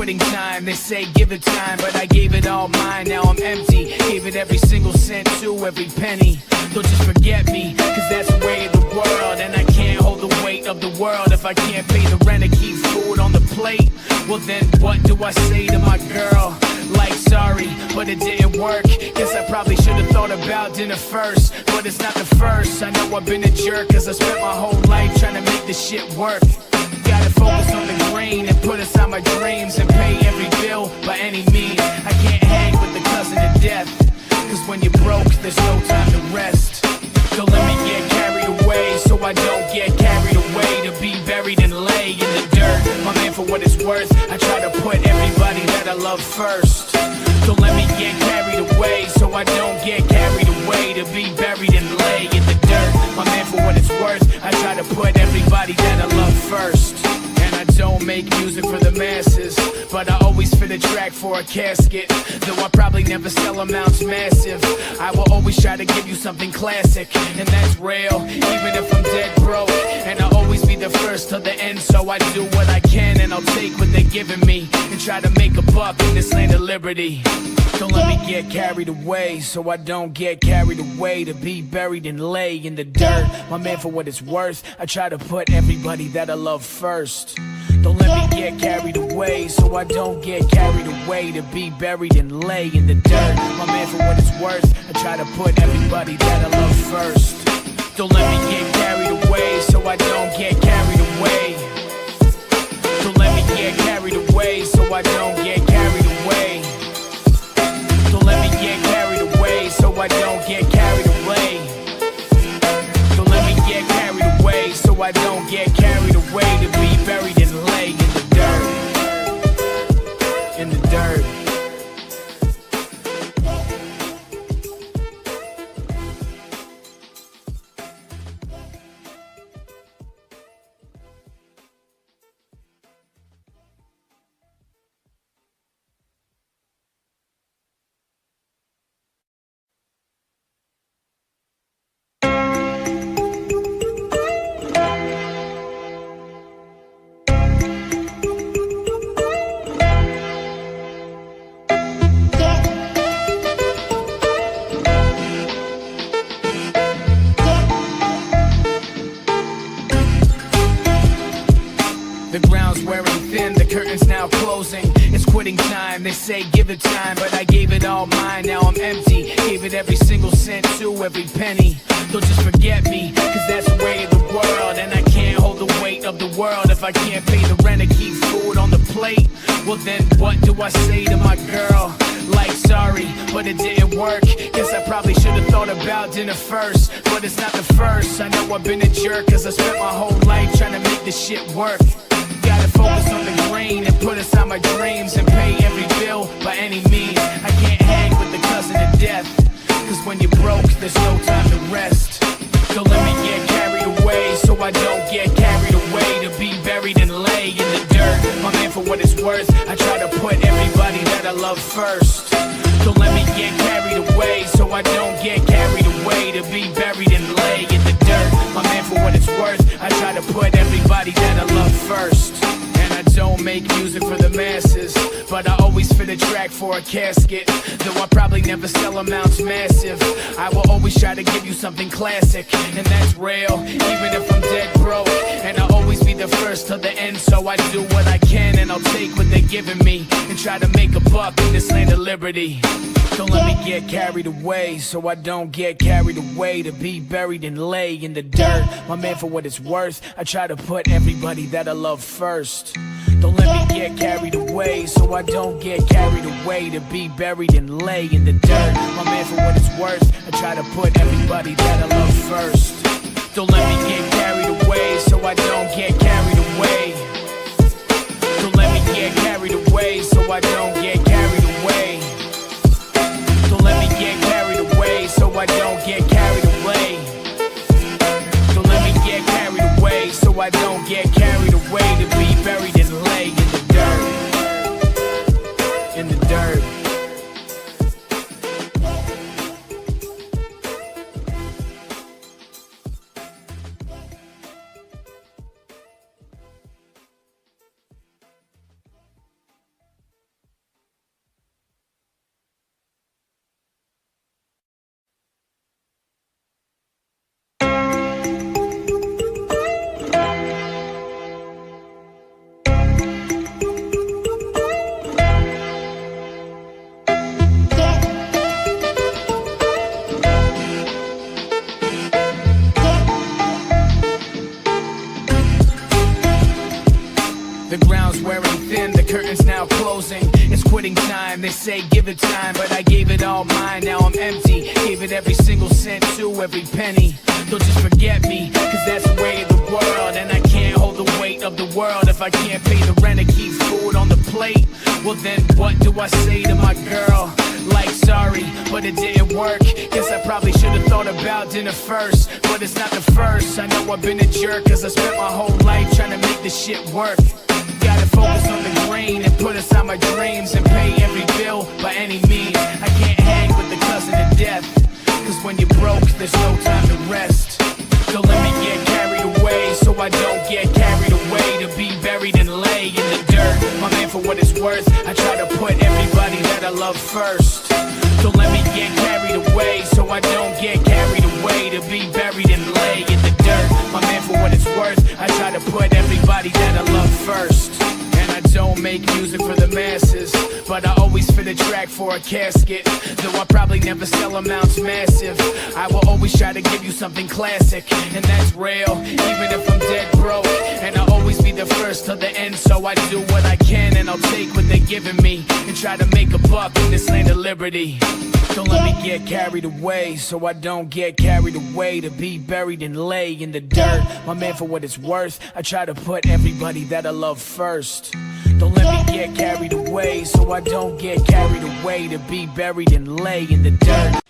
quitting time. They say give it time, but I gave it all mine. Now I'm empty, gave it every single cent to every penny. Don't just forget me, cause that's the way of the world. And I can't hold the weight of the world if I can't pay the rent and keep food on the plate. Well then what do I say to my girl? Like sorry, but it didn't work. Guess I probably should've thought about dinner first, but it's not the first. I know I've been a jerk, cause I spent my whole life trying to make this shit work. Gotta focus on the grain and put aside my dreams and pay every bill by any means. I can't hang with the cousin of death, cause when you're broke, there's no time to rest. Don't let me get carried away, so I don't get carried away. To be buried and lay in the dirt, my man, for what it's worth, I try to put everybody that I love first. Don't let me get carried away, so I don't get carried away. To be buried and lay in the dirt, my man, for what it's worth, I try to put everybody that I love first. And I don't make music for the masses, but I always fit a track for a casket. Though I probably never sell amounts massive, I will always try to give you something classic, and that's real, even if I'm dead broke. And I'll always be the first to the end, so I do what I can, and I'll take what they're giving me, and try to make a buck in this land of liberty. Don't let me get carried away, so I don't get carried away. To be buried and lay in the dirt, my man, for what it's worth, I try to put everybody that I love first. Don't let me get carried away, so I don't get carried away. To be buried and lay in the dirt, my man, for what it's worth, I try to put everybody that I love first. Don't let me get carried away, so I don't get carried away. Don't let me get carried away, so I don't get carried away. Don't let me get carried away, so I don't get carried away. Don't let me get carried away, so I don't get carried away. To be buried and lay in the dirt, in the dirt. The ground's wearing thin, the curtain's now closing. It's quitting time, they say give it time, but I gave it all mine. Now I'm empty, gave it every single cent to every penny. Don't just forget me, cause that's the way of the world. And I can't hold the weight of the world if I can't pay the rent and keep food on the plate. Well then what do I say to my girl? Like sorry, but it didn't work. Guess I probably should've thought about dinner first, but it's not the first. I know I've been a jerk, cause I spent my whole life trying to make this shit work. Gotta focus on the grain and put aside my dreams and pay every bill by any means. I can't hang with the cousin of death, cause when you're broke, there's no time to rest. Don't let me get carried away, so I don't get carried away. To be buried and lay in the dirt, my man, for what it's worth, I try to put everybody that I love first. Don't let me get carried away, so I don't get carried away. To be buried and lay in the dirt, my man, for what it's worth, I try to put everybody that I love first. And I don't make music for the masses, but I always fit a track for a casket. Though I probably never sell amounts massive, I will always try to give you something classic, and that's real, even if I'm dead broke. And I'll always be the first to the end, so I do what I can, and I'll take what they're giving me, and try to make a buck in this land of liberty. Don't let me get carried away, so I don't get carried away. To be buried and lay in the dirt, my man, for what it's worth, I try to put everybody that I love first. Don't let me get carried away, so I don't get carried away. To be buried and lay in the dirt, my man, for what it's worth, I try to put everybody that I love first. Don't let me get carried away, so I don't get carried away. Don't let me get carried away, so I don't get carried away. Don't let me get carried away, so I don't get carried away. Don't let me get carried away, so I don't get carried away. To be buried and lay in the dirt, in the dirt. quitting time. They say give it time, but I gave it all mine. Now I'm empty, gave it every single cent to every penny. Don't just forget me, cause that's the way of the world. And I can't hold the weight of the world if I can't pay the rent and keep food on the plate. Well then what do I say to my girl? Like sorry, but it didn't work. Guess I probably should've thought about dinner first. But it's not the first, I know I've been a jerk, cause I spent my whole life trying to make this shit work. Gotta focus on the grain and put aside my dreams and pay every bill by any means. I can't hang with the cousin of death, cause when you're broke, there's no time to rest. Don't let me get carried away, so I don't get carried away to be buried and lay in the dirt. My man, for what it's worth, I try to put everybody that I love first. Don't let me get carried away, so I don't get carried away to be buried and lay in the dirt. My man, for what it's worth, I try to put everybody that I love first. And I don't make music for the masses, but I always fit a track for a casket. Though I probably never sell amounts massive, I will always try to give you something classic. And that's real, even if I'm dead broke. And I'll always be the first to the end, so I do what I can. And I'll take what they're giving me and try to make a buck in this land of liberty. Don't let me get carried away, so I don't get carried away to be buried and lay in the dirt. My man, for what it's worth, I try to put everybody that I love first. Don't let me get carried away, so I don't get carried away to be buried and lay in the dirt.